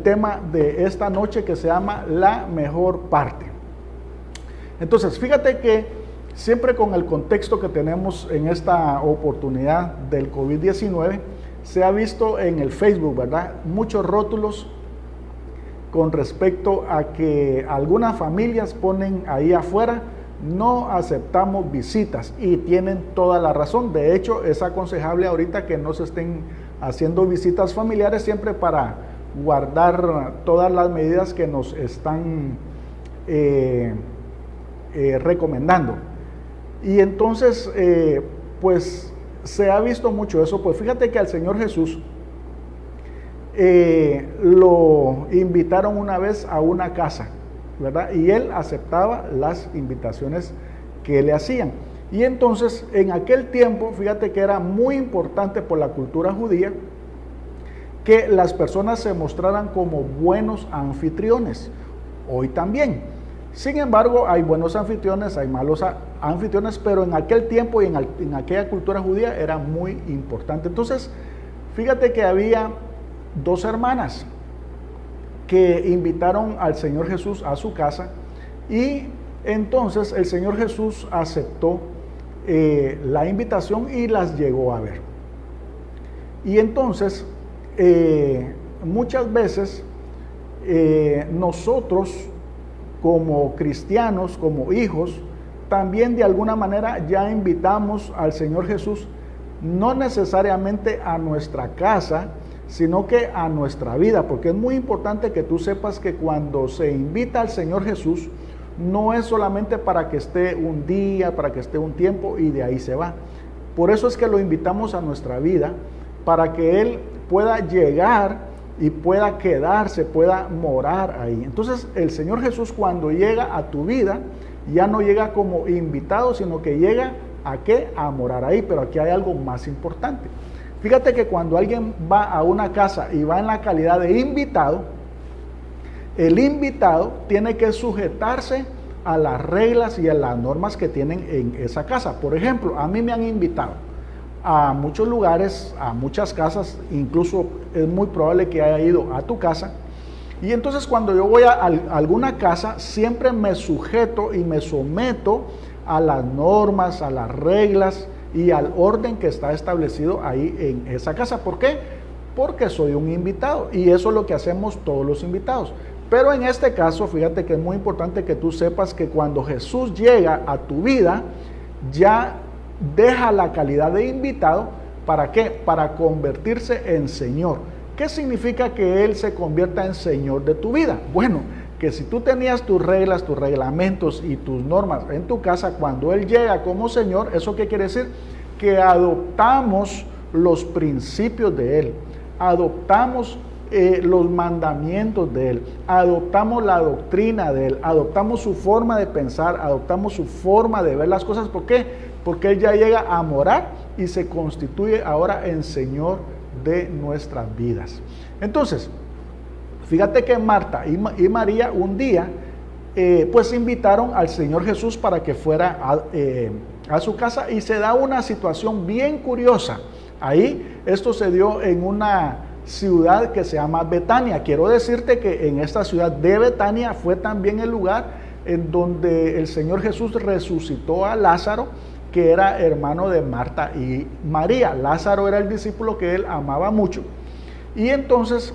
tema de esta noche, que se llama la mejor parte. Entonces, fíjate que siempre con el contexto que tenemos en esta oportunidad del COVID-19, se ha visto en el Facebook, ¿verdad?, muchos rótulos con respecto a que algunas familias ponen ahí afuera: no aceptamos visitas, y tienen toda la razón. De hecho, es aconsejable ahorita que no se estén haciendo visitas familiares, siempre para guardar todas las medidas que nos están recomendando. Y entonces, pues se ha visto mucho eso. Pues fíjate que al Señor Jesús lo invitaron una vez a una casa, ¿verdad? Y él aceptaba las invitaciones que le hacían. Y entonces, en aquel tiempo, fíjate que era muy importante por la cultura judía que las personas se mostraran como buenos anfitriones. Hoy también. Sin embargo, hay buenos anfitriones, hay malos anfitriones, pero en aquel tiempo y en aquella cultura judía era muy importante. Entonces, fíjate que había dos hermanas que invitaron al Señor Jesús a su casa, y entonces el Señor Jesús aceptó la invitación y las llegó a ver. Y entonces, muchas veces nosotros como cristianos, como hijos, también de alguna manera ya invitamos al Señor Jesús, no necesariamente a nuestra casa, sino que a nuestra vida, porque es muy importante que tú sepas que cuando se invita al Señor Jesús, no es solamente para que esté un día, para que esté un tiempo y de ahí se va. Por eso es que lo invitamos a nuestra vida, para que Él pueda llegar y pueda quedarse, pueda morar ahí. Entonces, el Señor Jesús, cuando llega a tu vida, ya no llega como invitado, sino que llega ¿a qué? A morar ahí. Pero aquí hay algo más importante. Fíjate que cuando alguien va a una casa y va en la calidad de invitado, el invitado tiene que sujetarse a las reglas y a las normas que tienen en esa casa. Por ejemplo, a mí me han invitado a muchos lugares, a muchas casas, incluso es muy probable que haya ido a tu casa. Y entonces, cuando yo voy a alguna casa, siempre me sujeto y me someto a las normas, a las reglas y al orden que está establecido ahí en esa casa. ¿Por qué? Porque soy un invitado, y eso es lo que hacemos todos los invitados. Pero en este caso, fíjate que es muy importante que tú sepas que cuando Jesús llega a tu vida, ya deja la calidad de invitado. ¿Para qué? Para convertirse en Señor. ¿Qué significa que Él se convierta en Señor de tu vida? Bueno, que si tú tenías tus reglas, tus reglamentos y tus normas en tu casa, cuando Él llega como Señor, ¿eso qué quiere decir? Que adoptamos los principios de Él, adoptamos los mandamientos de Él, adoptamos la doctrina de Él, adoptamos su forma de pensar, adoptamos su forma de ver las cosas. ¿Por qué? Porque Él ya llega a morar y se constituye ahora en Señor de nuestras vidas. Entonces, fíjate que Marta y María un día pues invitaron al Señor Jesús para que fuera a su casa, y se da una situación bien curiosa. Ahí esto se dio en una ciudad que se llama Betania. Quiero decirte que en esta ciudad de Betania fue también el lugar en donde el Señor Jesús resucitó a Lázaro, que era hermano de Marta y María. Lázaro era el discípulo que Él amaba mucho. Y entonces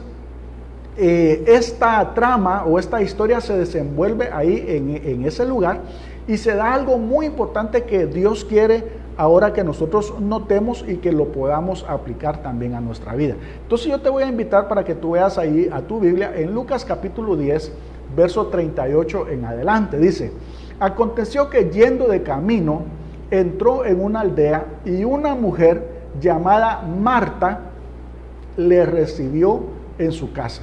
esta trama o esta historia se desenvuelve ahí en ese lugar, y se da algo muy importante que Dios quiere ahora que nosotros notemos y que lo podamos aplicar también a nuestra vida. Entonces yo te voy a invitar para que tú veas ahí a tu Biblia en Lucas capítulo 10, verso 38 en adelante. Dice: aconteció que yendo de camino, entró en una aldea, y una mujer llamada Marta le recibió en su casa.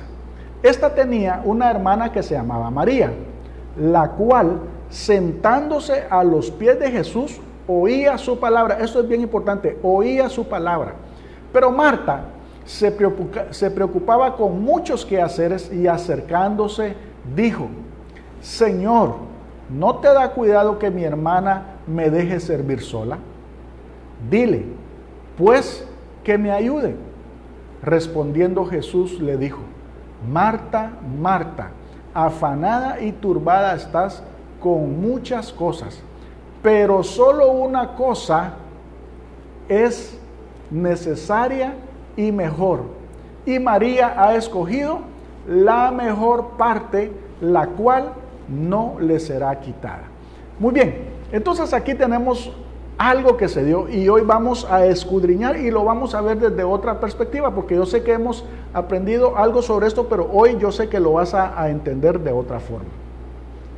Esta tenía una hermana que se llamaba María, la cual, sentándose a los pies de Jesús, oía su palabra. Esto es bien importante, oía su palabra. Pero Marta se preocupaba con muchos quehaceres, y acercándose dijo: Señor, ¿no te da cuidado que mi hermana me deje servir sola? Dile, pues, que me ayude. Respondiendo Jesús le dijo: Marta, Marta, afanada y turbada estás con muchas cosas, pero solo una cosa es necesaria y mejor. Y María ha escogido la mejor parte, la cual no le será quitada. Muy bien, entonces aquí tenemos algo que se dio y hoy vamos a escudriñar y lo vamos a ver desde otra perspectiva, porque yo sé que hemos aprendido algo sobre esto, pero hoy yo sé que lo vas a entender de otra forma.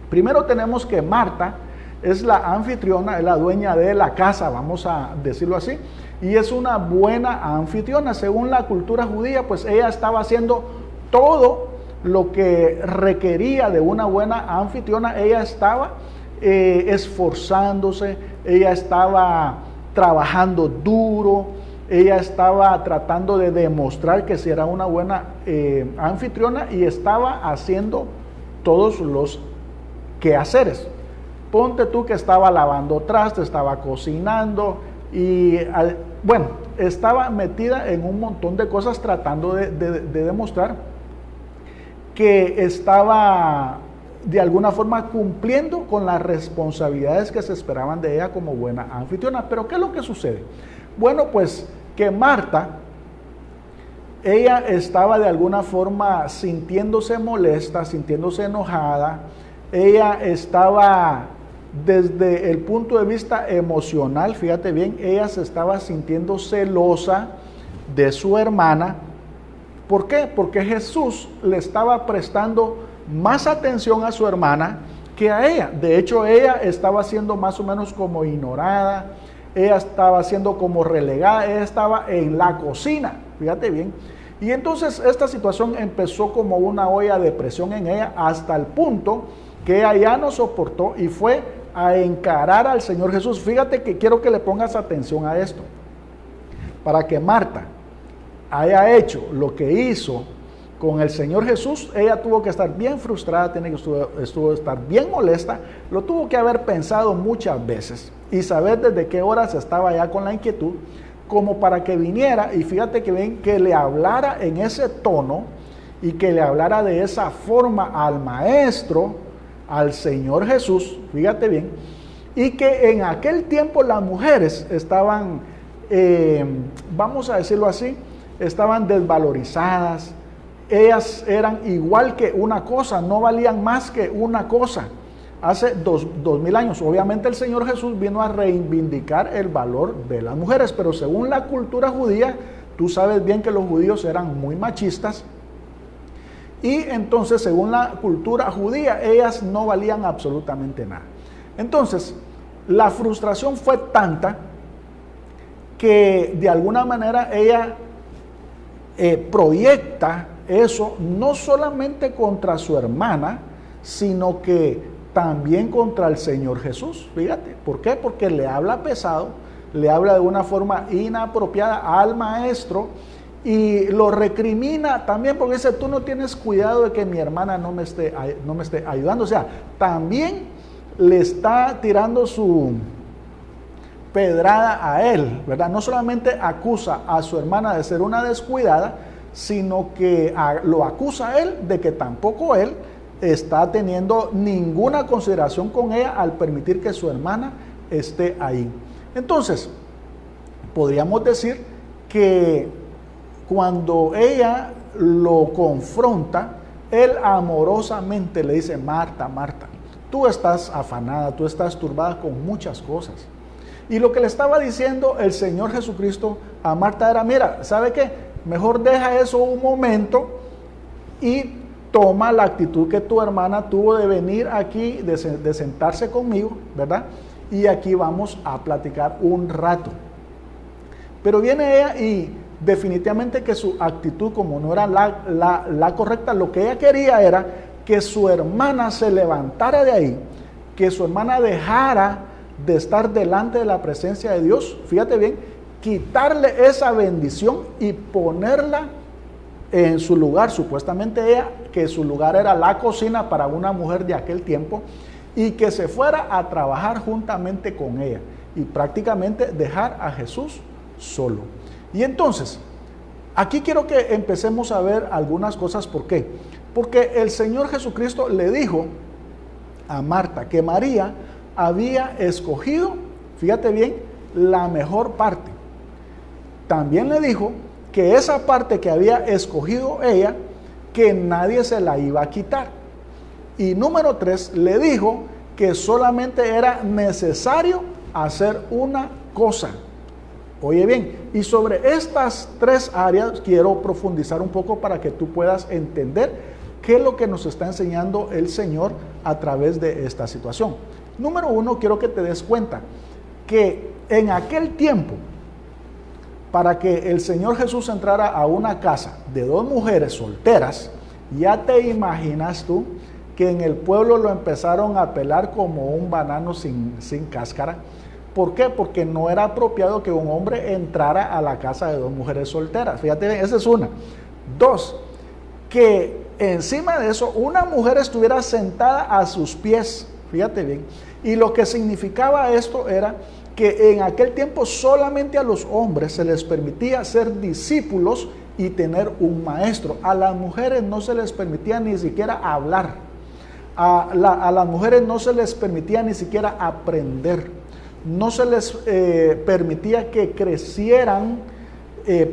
Primero tenemos que Marta es la anfitriona, es la dueña de la casa, vamos a decirlo así, y es una buena anfitriona. Según la cultura judía, pues ella estaba haciendo todo lo que requería de una buena anfitriona. Ella estaba esforzándose, ella estaba trabajando duro, ella estaba tratando de demostrar que si era una buena anfitriona y estaba haciendo todos los quehaceres. Ponte tú que estaba lavando trastes, estaba cocinando y bueno, estaba metida en un montón de cosas tratando de demostrar que estaba de alguna forma cumpliendo con las responsabilidades que se esperaban de ella como buena anfitriona. Pero ¿qué es lo que sucede? Bueno, pues que Marta, ella estaba de alguna forma sintiéndose molesta, sintiéndose enojada. Ella estaba desde el punto de vista emocional, fíjate bien, ella se estaba sintiendo celosa de su hermana. ¿Por qué? Porque Jesús le estaba prestando más atención a su hermana que a ella. De hecho, ella estaba siendo más o menos como ignorada, ella estaba siendo como relegada, ella estaba en la cocina, fíjate bien. Y entonces esta situación empezó como una olla de presión en ella hasta el punto que ella ya no soportó y fue a encarar al Señor Jesús. Fíjate que quiero que le pongas atención a esto. Para que Marta haya hecho lo que hizo con el Señor Jesús, ella tuvo que estar bien frustrada, estuvo estar bien molesta, lo tuvo que haber pensado muchas veces y saber desde qué horas estaba ya con la inquietud, como para que viniera y fíjate que ven que le hablara en ese tono y que le hablara de esa forma al Maestro, al Señor Jesús, fíjate bien, y que en aquel tiempo las mujeres estaban, vamos a decirlo así, estaban desvalorizadas. Ellas eran igual que una cosa, no valían más que una cosa. Hace 2000 años, obviamente el Señor Jesús vino a reivindicar el valor de las mujeres, pero según la cultura judía, tú sabes bien que los judíos eran muy machistas, y entonces según la cultura judía, ellas no valían absolutamente nada. Entonces, la frustración fue tanta que de alguna manera ella proyecta eso no solamente contra su hermana, sino que también contra el Señor Jesús. Fíjate, ¿por qué? Porque le habla pesado, le habla de una forma inapropiada al Maestro y lo recrimina también porque dice, tú no tienes cuidado de que mi hermana no me esté ayudando. O sea, también le está tirando su pedrada a él, ¿verdad? No solamente acusa a su hermana de ser una descuidada, sino que lo acusa a él de que tampoco él está teniendo ninguna consideración con ella al permitir que su hermana esté ahí. Entonces, podríamos decir que cuando ella lo confronta, él amorosamente le dice, Marta, Marta, tú estás afanada, tú estás turbada con muchas cosas. Y lo que le estaba diciendo el Señor Jesucristo a Marta era, mira, ¿sabe qué? Mejor deja eso un momento y toma la actitud que tu hermana tuvo de venir aquí, de sentarse conmigo, ¿verdad? Y aquí vamos a platicar un rato. Pero viene ella y definitivamente que su actitud, como no era la correcta, lo que ella quería era que su hermana se levantara de ahí, que su hermana dejara de estar delante de la presencia de Dios, fíjate bien, quitarle esa bendición y ponerla en su lugar. Supuestamente ella, que su lugar era la cocina para una mujer de aquel tiempo, y que se fuera a trabajar juntamente con ella y prácticamente dejar a Jesús solo. Y entonces, Aquí quiero que empecemos a ver algunas cosas. ¿Por qué? Porque el Señor Jesucristo le dijo a Marta que María había escogido, fíjate bien, la mejor parte. También le dijo que esa parte que había escogido ella, que nadie se la iba a quitar. Y número 3, le dijo que solamente era necesario hacer una cosa. Oye bien, y sobre estas 3 áreas quiero profundizar un poco para que tú puedas entender qué es lo que nos está enseñando el Señor a través de esta situación. Número 1, quiero que te des cuenta que en aquel tiempo, para que el Señor Jesús entrara a una casa de 2 mujeres solteras, ya te imaginas tú que en el pueblo lo empezaron a pelar como un banano sin cáscara. ¿Por qué? Porque no era apropiado que un hombre entrara a la casa de 2 mujeres solteras. Fíjate bien, esa es una. 2, que encima de eso una mujer estuviera sentada a sus pies. Fíjate bien. Y lo que significaba esto era que en aquel tiempo solamente a los hombres se les permitía ser discípulos y tener un maestro. A las mujeres no se les permitía ni siquiera hablar. A las mujeres no se les permitía ni siquiera aprender. No se les permitía que crecieran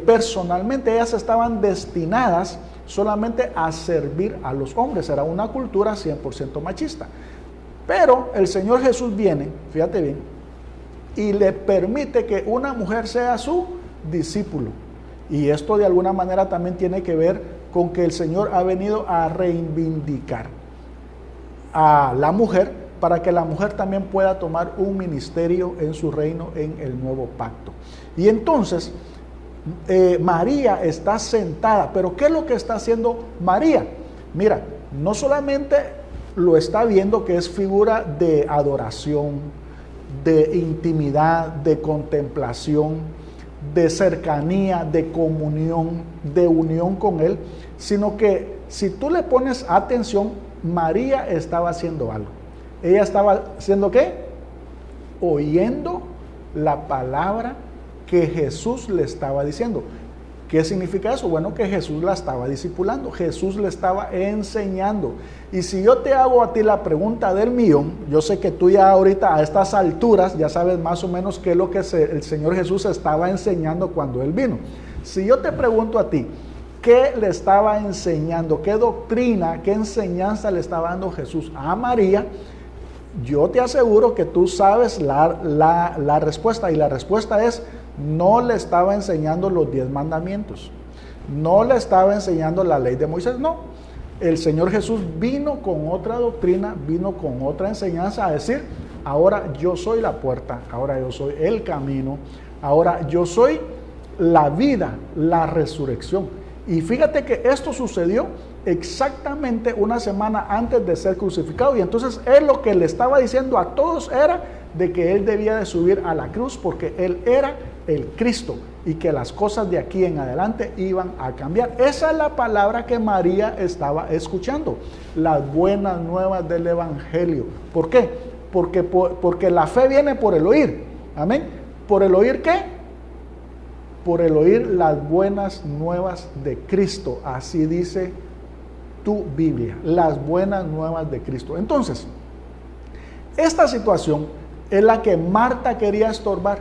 personalmente. Ellas estaban destinadas solamente a servir a los hombres. Era una cultura 100% machista. Pero el Señor Jesús viene, fíjate bien, y le permite que una mujer sea su discípulo. Y esto de alguna manera también tiene que ver con que el Señor ha venido a reivindicar a la mujer, para que la mujer también pueda tomar un ministerio en su reino en el nuevo pacto. Y entonces María está sentada, pero ¿qué es lo que está haciendo María? Mira, no solamente lo está viendo, que es figura de adoración, de intimidad, de contemplación, de cercanía, de comunión, de unión con Él, sino que si tú le pones atención, María estaba haciendo algo. Ella estaba haciendo ¿qué? Oyendo la palabra que Jesús le estaba diciendo. ¿Qué significa eso? Bueno, que Jesús la estaba discipulando, Jesús le estaba enseñando. Y si yo te hago a ti la pregunta del millón, yo sé que tú ya ahorita a estas alturas ya sabes más o menos qué es lo que el Señor Jesús estaba enseñando cuando Él vino. Si yo te pregunto a ti, ¿qué le estaba enseñando? ¿Qué doctrina, qué enseñanza le estaba dando Jesús a María? Yo te aseguro que tú sabes la respuesta, y la respuesta es: no le estaba enseñando los 10 mandamientos, no le estaba enseñando la ley de Moisés, no. El Señor Jesús vino con otra doctrina, vino con otra enseñanza, a decir: ahora yo soy la puerta, ahora yo soy el camino, ahora yo soy la vida, la resurrección. Y fíjate que esto sucedió exactamente una semana antes de ser crucificado, y entonces Él lo que le estaba diciendo a todos era de que Él debía de subir a la cruz, porque Él era el Cristo, y que las cosas de aquí en adelante iban a cambiar. Esa es la palabra que María estaba escuchando, las buenas nuevas del Evangelio. ¿Por qué? Porque la fe viene por el oír. Amén. ¿Por el oír qué? Por el oír las buenas nuevas de Cristo. Así dice tu Biblia, las buenas nuevas de Cristo. Entonces, esta situación es la que Marta quería estorbar.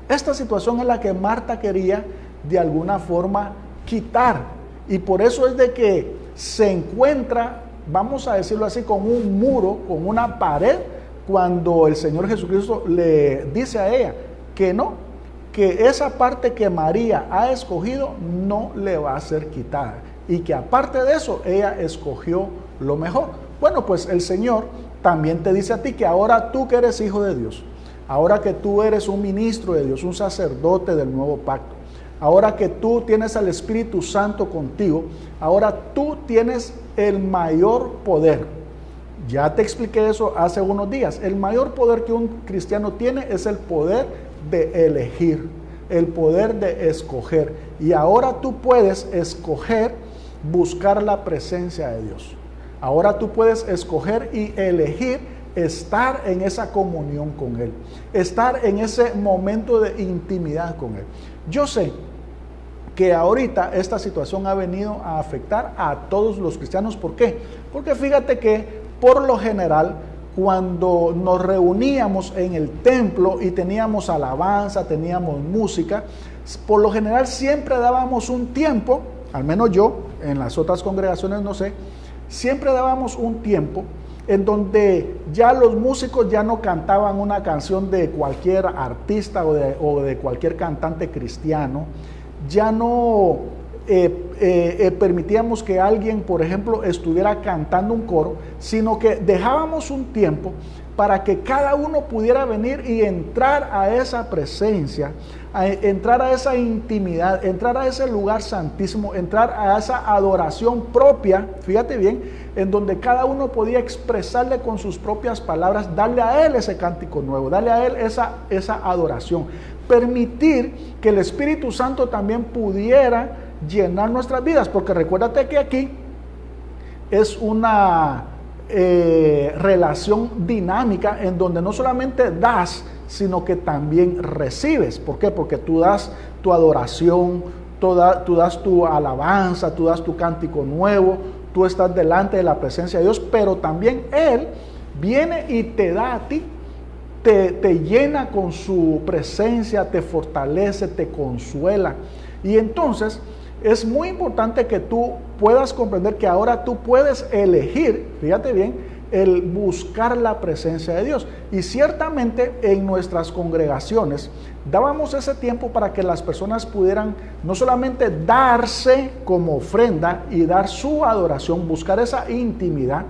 Esta situación es la que Marta quería de alguna forma quitar. Y por eso es de que se encuentra, vamos a decirlo así, con un muro, con una pared, cuando el Señor Jesucristo le dice a ella que no, que esa parte que María ha escogido no le va a ser quitada, y que aparte de eso ella escogió lo mejor. Bueno, pues el Señor también te dice a ti que ahora tú que eres hijo de Dios, ahora que tú eres un ministro de Dios, un sacerdote del nuevo pacto, ahora que tú tienes al Espíritu Santo contigo, ahora tú tienes el mayor poder. Ya te expliqué eso hace unos días. El mayor poder que un cristiano tiene es el poder de elegir, el poder de escoger. Y ahora tú puedes escoger buscar la presencia de Dios. Ahora tú puedes escoger y elegir estar en esa comunión con Él, estar en ese momento de intimidad con Él. Yo sé que ahorita esta situación ha venido a afectar a todos los cristianos. ¿Por qué? Porque fíjate que por lo general, cuando nos reuníamos en el templo y teníamos alabanza, teníamos música, por lo general siempre dábamos un tiempo, al menos yo, en las otras congregaciones no sé, siempre dábamos un tiempo en donde ya los músicos ya no cantaban una canción de cualquier artista o de cualquier cantante cristiano, ya no permitíamos que alguien, por ejemplo, estuviera cantando un coro, sino que dejábamos un tiempo para que cada uno pudiera venir y entrar a esa presencia, entrar a esa intimidad, entrar a ese lugar santísimo, entrar a esa adoración propia, fíjate bien, en donde cada uno podía expresarle con sus propias palabras, darle a él ese cántico nuevo, darle a él esa adoración, permitir que el Espíritu Santo también pudiera llenar nuestras vidas, porque recuérdate que aquí es una relación dinámica en donde no solamente das, sino que también recibes. ¿Por qué? Porque tú das tu adoración, tú das tu alabanza, tú das tu cántico nuevo, tú estás delante de la presencia de Dios, pero también Él viene y te da a ti, te llena con su presencia, te fortalece, te consuela. Y entonces es muy importante que tú puedas comprender que ahora tú puedes elegir, fíjate bien, el buscar la presencia de Dios. Y ciertamente en nuestras congregaciones dábamos ese tiempo para que las personas pudieran no solamente darse como ofrenda y dar su adoración, buscar esa intimidad,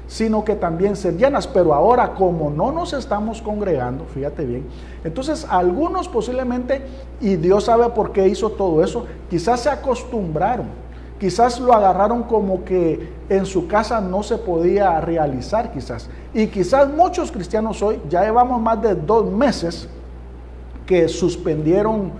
sino que también ser llenas. Pero ahora, como no nos estamos congregando, fíjate bien, entonces algunos posiblemente, y Dios sabe por qué hizo todo eso, quizás se acostumbraron, quizás lo agarraron como que en su casa no se podía realizar quizás. Y quizás muchos cristianos hoy, ya llevamos más de 2 meses que suspendieron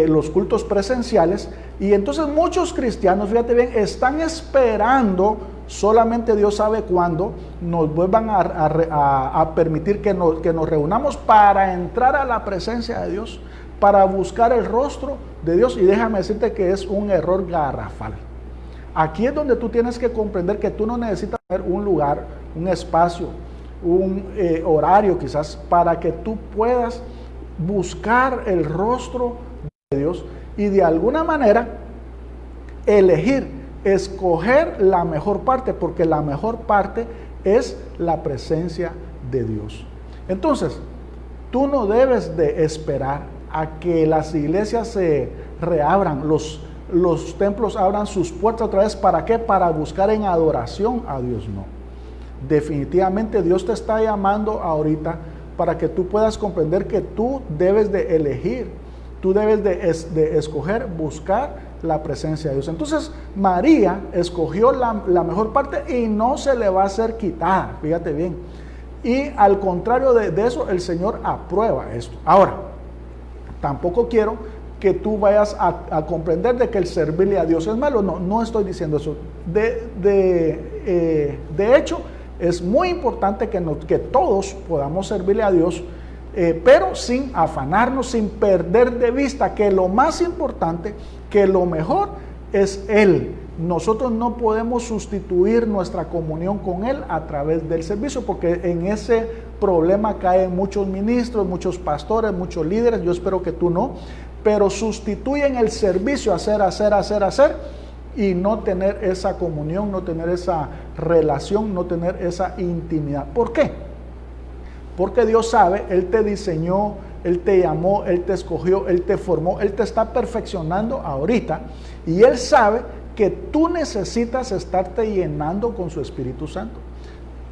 los cultos presenciales, y entonces muchos cristianos, fíjate bien, están esperando, solamente Dios sabe cuándo nos vuelvan a permitir que nos reunamos para entrar a la presencia de Dios, para buscar el rostro de Dios. Y déjame decirte que es un error garrafal. Aquí es donde tú tienes que comprender que tú no necesitas tener un lugar, un espacio, un horario quizás, para que tú puedas buscar el rostro de Dios y de alguna manera elegir, escoger la mejor parte, porque la mejor parte es la presencia de Dios. Entonces, tú no debes de esperar a que las iglesias se reabran, los templos abran sus puertas otra vez. ¿Para qué? Para buscar en adoración a Dios. No. Definitivamente Dios te está llamando ahorita para que tú puedas comprender que tú debes de elegir, tú debes de escoger, buscar la presencia de Dios. Entonces María escogió la mejor parte y no se le va a ser quitada, fíjate bien. Y al contrario de eso, el Señor aprueba esto. Ahora, tampoco quiero que tú vayas a comprender de que el servirle a Dios es malo. No estoy diciendo eso. De hecho, es muy importante que todos podamos servirle a Dios, pero sin afanarnos, sin perder de vista que lo más importante, que lo mejor es Él. Nosotros no podemos sustituir nuestra comunión con Él a través del servicio, porque en ese problema caen muchos ministros, muchos pastores, muchos líderes. Yo espero que tú no, pero sustituyen el servicio, hacer, y no tener esa comunión, no tener esa relación, no tener esa intimidad. ¿Por qué? Porque Dios sabe, Él te diseñó, Él te llamó, Él te escogió, Él te formó, Él te está perfeccionando ahorita, y Él sabe que tú necesitas estarte llenando con su Espíritu Santo.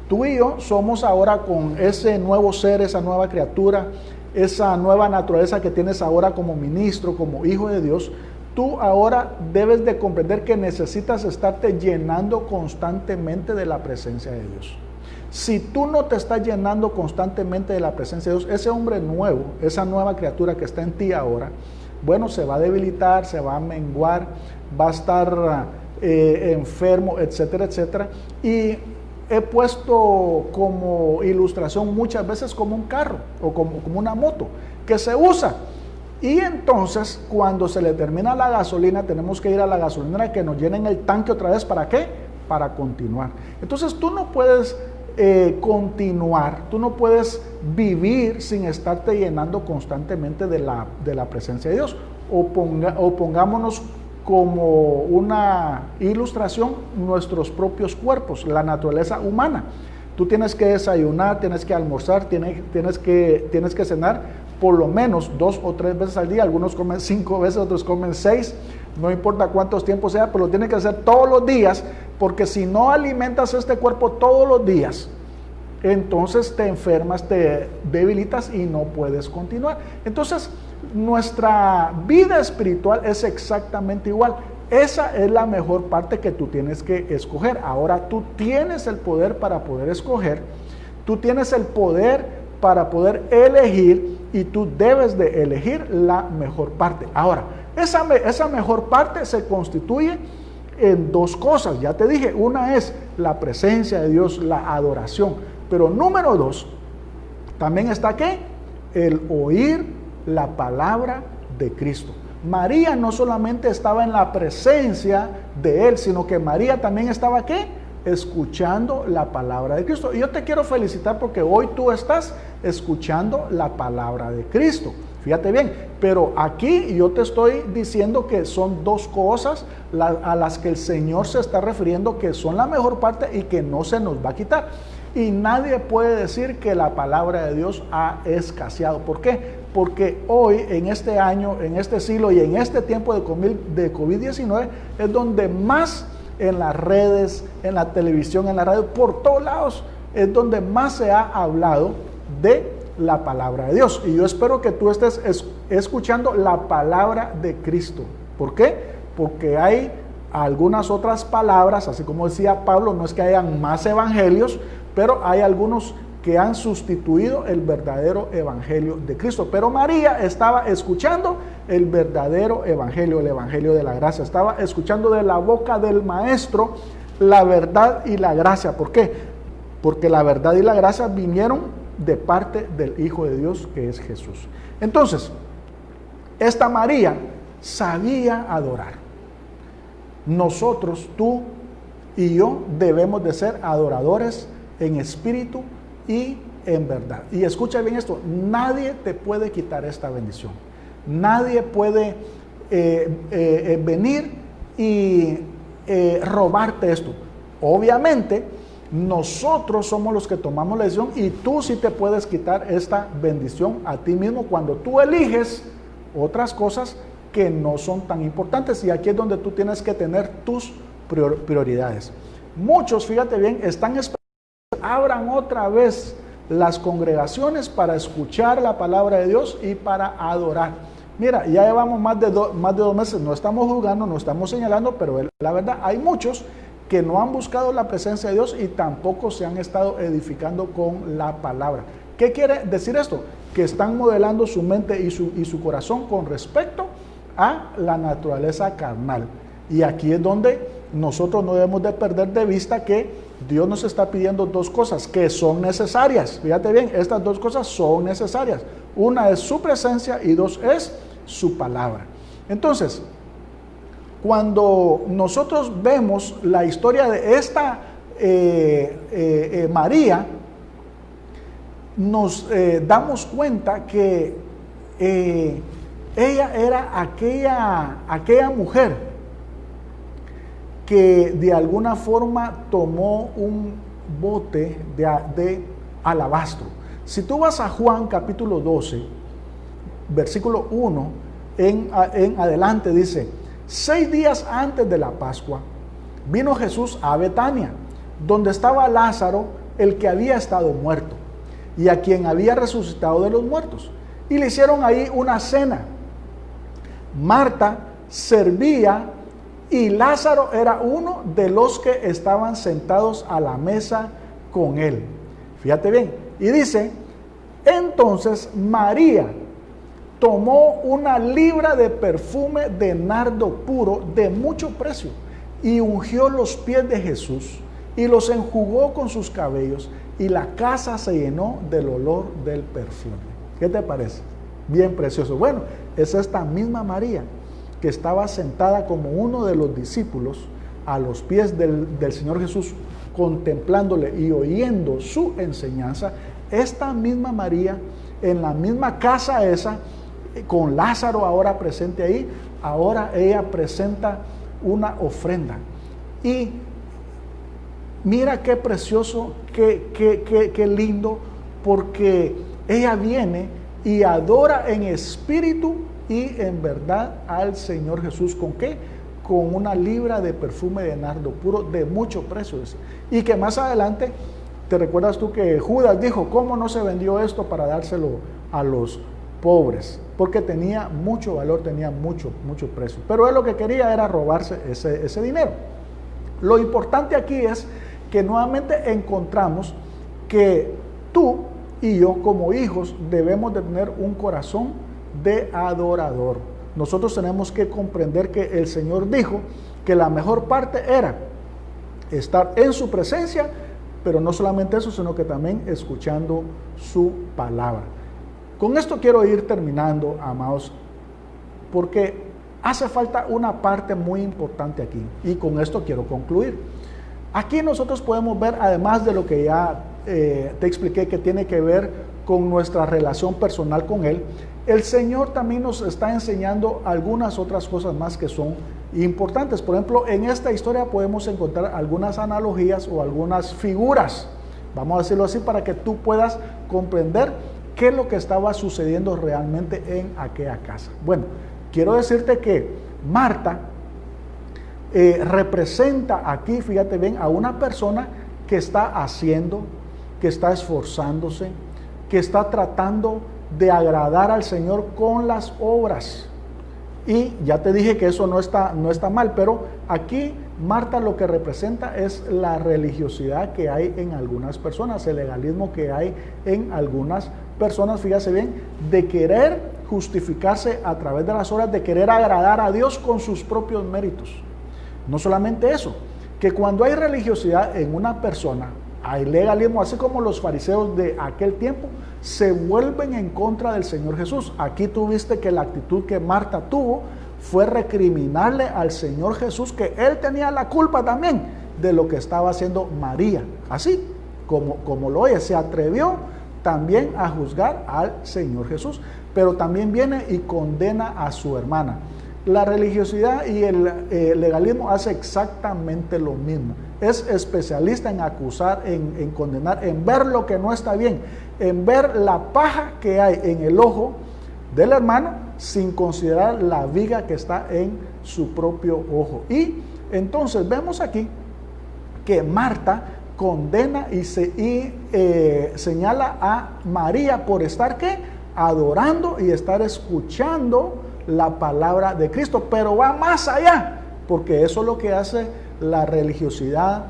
Tú y yo somos ahora, con ese nuevo ser, esa nueva criatura, esa nueva naturaleza que tienes ahora como ministro, como hijo de Dios. Tú ahora debes de comprender que necesitas estarte llenando constantemente de la presencia de Dios. Si tú no te estás llenando constantemente de la presencia de Dios, ese hombre nuevo, esa nueva criatura que está en ti ahora, bueno, se va a debilitar, se va a menguar, va a estar enfermo, etcétera, etcétera. Y he puesto como ilustración muchas veces como un carro o como una moto que se usa Y entonces, cuando se le termina la gasolina, tenemos que ir a la gasolinera que nos llenen el tanque otra vez. ¿Para qué? Para continuar. Entonces tú no puedes continuar, tú no puedes vivir sin estarte llenando constantemente de la presencia de Dios. O pongámonos como una ilustración nuestros propios cuerpos, la naturaleza humana. Tú tienes que desayunar, tienes que almorzar, tienes que cenar por lo menos 2 o 3 veces al día. Algunos comen 5 veces, otros comen 6, no importa cuántos tiempos sea, pero lo tienes que hacer todos los días, porque si no alimentas este cuerpo todos los días, entonces te enfermas, te debilitas y no puedes continuar. Entonces, nuestra vida espiritual es exactamente igual. Esa es la mejor parte que tú tienes que escoger. Ahora tú tienes el poder para poder escoger, tú tienes el poder para poder elegir, y tú debes de elegir la mejor parte. Ahora, esa mejor parte se constituye en 2 cosas. Ya te dije, una es la presencia de Dios, la adoración. Pero número 2, también está ¿qué? El oír la palabra de Cristo. María no solamente estaba en la presencia de Él, sino que María también estaba ¿qué? Escuchando la palabra de Cristo. Y yo te quiero felicitar porque hoy tú estás escuchando la palabra de Cristo. Fíjate bien, pero aquí yo te estoy diciendo que son 2 cosas a las que el Señor se está refiriendo, que son la mejor parte y que no se nos va a quitar. Y nadie puede decir que la palabra de Dios ha escaseado. ¿Por qué? Porque hoy, en este año, en este siglo y en este tiempo de COVID-19, es donde más en las redes, en la televisión, en la radio, por todos lados, es donde más se ha hablado de la palabra de Dios. Y yo espero que tú estés escuchando la palabra de Cristo. ¿Por qué? Porque hay algunas otras palabras, así como decía Pablo, no es que hayan más evangelios, pero hay algunos que han sustituido el verdadero evangelio de Cristo. Pero María estaba escuchando el verdadero evangelio, el evangelio de la gracia. Estaba escuchando de la boca del Maestro la verdad y la gracia. ¿Por qué? Porque la verdad y la gracia vinieron de parte del Hijo de Dios, que es Jesús. Entonces, esta María sabía adorar. Nosotros, tú y yo, debemos de ser adoradores en espíritu y en verdad. Y escucha bien esto, nadie te puede quitar esta bendición. Nadie puede venir y robarte esto. Obviamente, nosotros somos los que tomamos la decisión, y tú sí te puedes quitar esta bendición a ti mismo cuando tú eliges otras cosas que no son tan importantes. Y aquí es donde tú tienes que tener tus prioridades. Muchos, fíjate bien, están esperando que abran otra vez las congregaciones para escuchar la palabra de Dios y para adorar. Mira, ya llevamos más de 2 meses, no estamos juzgando, no estamos señalando, pero la verdad hay muchos que no han buscado la presencia de Dios y tampoco se han estado edificando con la palabra. ¿Qué quiere decir esto? Que están modelando su mente y su corazón con respecto a la naturaleza carnal. Y aquí es donde nosotros no debemos de perder de vista que Dios nos está pidiendo 2 cosas que son necesarias. Fíjate bien, estas 2 cosas son necesarias. Una es su presencia y 2 es su palabra. Entonces, cuando nosotros vemos la historia de esta María, nos damos cuenta que ella era aquella mujer que de alguna forma tomó un bote de alabastro. Si tú vas a Juan capítulo 12, versículo 1 en adelante, dice: 6 días antes de la Pascua, vino Jesús a Betania, donde estaba Lázaro, el que había estado muerto, y a quien había resucitado de los muertos. Y le hicieron ahí una cena. Marta servía y Lázaro era uno de los que estaban sentados a la mesa con él. Fíjate bien. Y dice: entonces María tomó una libra de perfume de nardo puro de mucho precio y ungió los pies de Jesús y los enjugó con sus cabellos, y la casa se llenó del olor del perfume. ¿Qué te parece? Bien precioso. Bueno, es esta misma María que estaba sentada como uno de los discípulos a los pies del Señor Jesús, contemplándole y oyendo su enseñanza. Esta misma María, en la misma casa esa, con Lázaro ahora presente ahí, ahora ella presenta una ofrenda. Y mira qué precioso, qué lindo, porque ella viene y adora en espíritu y en verdad al Señor Jesús. ¿Con qué? Con una libra de perfume de nardo puro de mucho precio. Y que más adelante, ¿te recuerdas tú que Judas dijo, cómo no se vendió esto para dárselo a los pobres? Porque tenía mucho valor, tenía mucho precio. Pero él lo que quería era robarse ese dinero. Lo importante aquí es que nuevamente encontramos que tú y yo como hijos debemos de tener un corazón de adorador. Nosotros tenemos que comprender que el Señor dijo que la mejor parte era estar en su presencia, pero no solamente eso, sino que también escuchando su palabra. Con esto quiero ir terminando, amados, porque hace falta una parte muy importante aquí, y con esto quiero concluir. Aquí nosotros podemos ver, además de lo que ya te expliqué, que tiene que ver con nuestra relación personal con Él, el Señor también nos está enseñando algunas otras cosas más que son importantes. Por ejemplo, en esta historia podemos encontrar algunas analogías o algunas figuras, vamos a decirlo así, para que tú puedas comprender qué es lo que estaba sucediendo realmente en aquella casa. Bueno, quiero decirte que Marta representa aquí, fíjate bien, a una persona que está haciendo, que está esforzándose, que está tratando de agradar al Señor con las obras. Y ya te dije que eso no está mal, pero aquí Marta lo que representa es la religiosidad que hay en algunas personas, el legalismo que hay en algunas personas, fíjate bien, de querer justificarse a través de las obras, de querer agradar a Dios con sus propios méritos. No solamente eso, que cuando hay religiosidad en una persona, hay legalismo, así como los fariseos de aquel tiempo se vuelven en contra del Señor Jesús. Aquí tuviste que la actitud que Marta tuvo fue recriminarle al Señor Jesús que Él tenía la culpa también de lo que estaba haciendo María. Así como lo oye, se atrevió también a juzgar al Señor Jesús, pero también viene y condena a su hermana. La religiosidad y el legalismo hace exactamente lo mismo. Es especialista en acusar, en condenar, en ver lo que no está bien, en ver la paja que hay en el ojo del hermano sin considerar la viga que está en su propio ojo. Y entonces vemos aquí que Marta condena y señala a María por estar ¿qué? Adorando y estar escuchando la palabra de Cristo, pero va más allá, porque eso es lo que hace la religiosidad,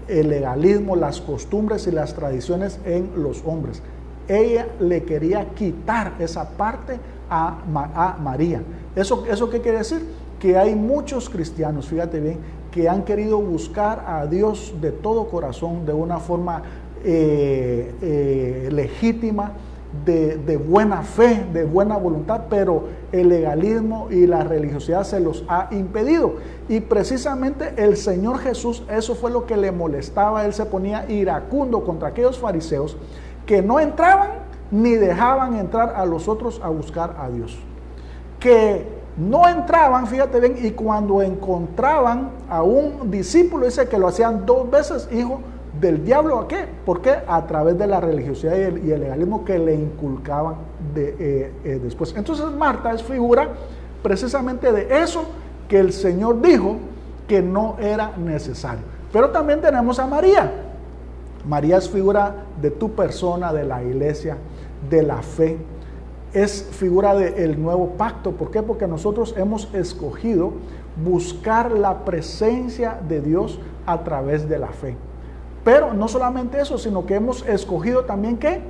el legalismo, las costumbres y las tradiciones en los hombres. Ella le quería quitar esa parte a María. ¿Eso qué quiere decir? Que hay muchos cristianos, fíjate bien, que han querido buscar a Dios de todo corazón, de una forma legítima, de buena fe, de buena voluntad, pero el legalismo y la religiosidad se los ha impedido. Y precisamente el Señor Jesús, eso fue lo que le molestaba. Él se ponía iracundo contra aquellos fariseos que no entraban ni dejaban entrar a los otros a buscar a Dios. Que no entraban, fíjate bien, y cuando encontraban a un discípulo, dice que lo hacían 2 veces hijo del diablo. ¿A qué? ¿Por qué? A través de la religiosidad y el legalismo que le inculcaban después. Entonces Marta es figura precisamente de eso que el Señor dijo que no era necesario. Pero también tenemos a María. María es figura de tu persona, de la iglesia, de la fe. Es figura del nuevo pacto. ¿Por qué? Porque nosotros hemos escogido buscar la presencia de Dios a través de la fe. Pero no solamente eso, sino que hemos escogido también ¿qué?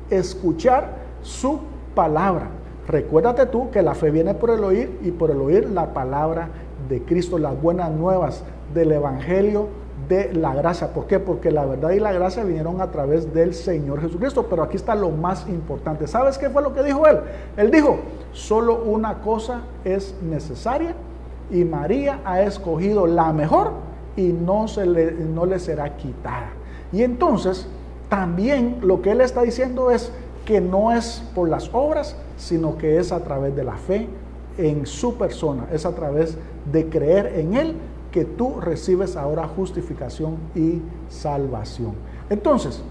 Escuchar su palabra. Recuérdate tú que la fe viene por el oír y por el oír la palabra de Cristo, las buenas nuevas del Evangelio de la gracia. ¿Por qué? Porque la verdad y la gracia vinieron a través del Señor Jesucristo. Pero aquí está lo más importante. ¿Sabes qué fue lo que dijo él? Él dijo, solo una cosa es necesaria y María ha escogido la mejor y no le será quitada. Y entonces también lo que él está diciendo es que no es por las obras, sino que es a través de la fe en su persona, es a través de creer en él que tú recibes ahora justificación y salvación. Entonces,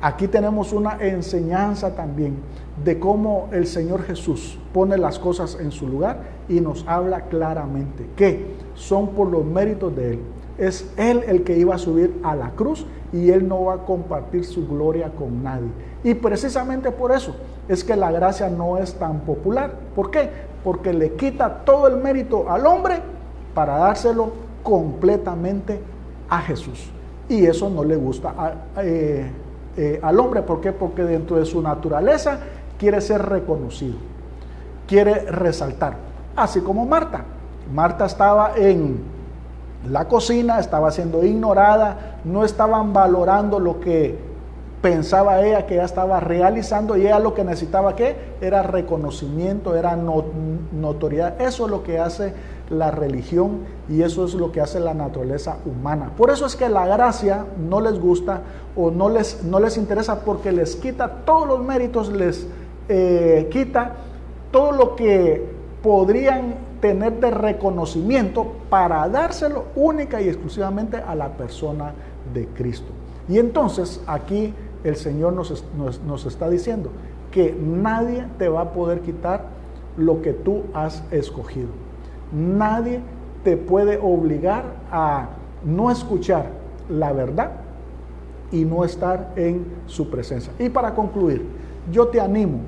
aquí tenemos una enseñanza también de cómo el Señor Jesús pone las cosas en su lugar y nos habla claramente que son por los méritos de él. Es él el que iba a subir a la cruz y él no va a compartir su gloria con nadie. Y precisamente por eso es que la gracia no es tan popular. ¿Por qué? Porque le quita todo el mérito al hombre para dárselo completamente a Jesús. Y eso no le gusta al hombre. ¿Por qué? Porque dentro de su naturaleza quiere ser reconocido, quiere resaltar. Así como Marta. Marta estaba en la cocina, estaba siendo ignorada, no estaban valorando lo que pensaba ella que ella estaba realizando, y ella lo que necesitaba ¿qué? Era reconocimiento, era notoriedad. Eso es lo que hace la religión y eso es lo que hace la naturaleza humana. Por eso es que la gracia no les gusta o no les interesa, porque les quita todos los méritos, les quita todo lo que podrían tener de reconocimiento para dárselo única y exclusivamente a la persona de Cristo. Y entonces aquí el Señor nos está diciendo que nadie te va a poder quitar lo que tú has escogido. Nadie te puede obligar a no escuchar la verdad y no estar en su presencia. Y para concluir, yo te animo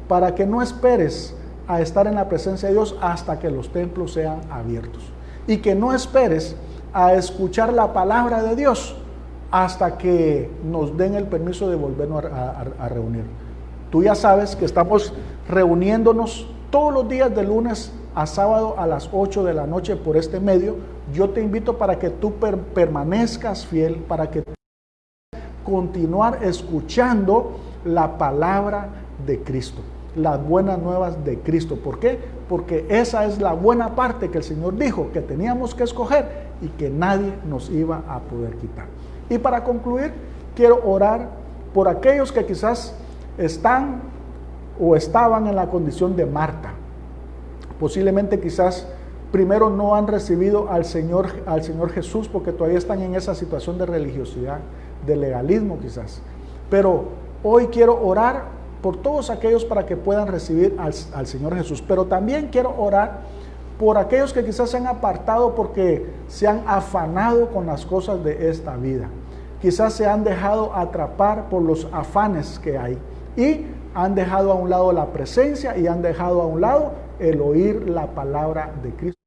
para que no esperes a estar en la presencia de Dios hasta que los templos sean abiertos, y que no esperes a escuchar la palabra de Dios hasta que nos den el permiso de volvernos a reunir. Tú ya sabes que estamos reuniéndonos todos los días de lunes a sábado a las 8 de la noche por este medio. Yo te invito para que tú permanezcas fiel, para que continuar escuchando la palabra de Cristo, las buenas nuevas de Cristo. ¿Por qué? Porque esa es la buena parte que el Señor dijo que teníamos que escoger y que nadie nos iba a poder quitar. Y para concluir, quiero orar por aquellos que quizás están o estaban en la condición de Marta. Posiblemente quizás primero no han recibido al Señor Jesús porque todavía están en esa situación de religiosidad, de legalismo quizás. Pero hoy quiero orar por todos aquellos para que puedan recibir al Señor Jesús. Pero también quiero orar por aquellos que quizás se han apartado porque se han afanado con las cosas de esta vida. Quizás se han dejado atrapar por los afanes que hay y han dejado a un lado la presencia y han dejado a un lado el oír la palabra de Cristo.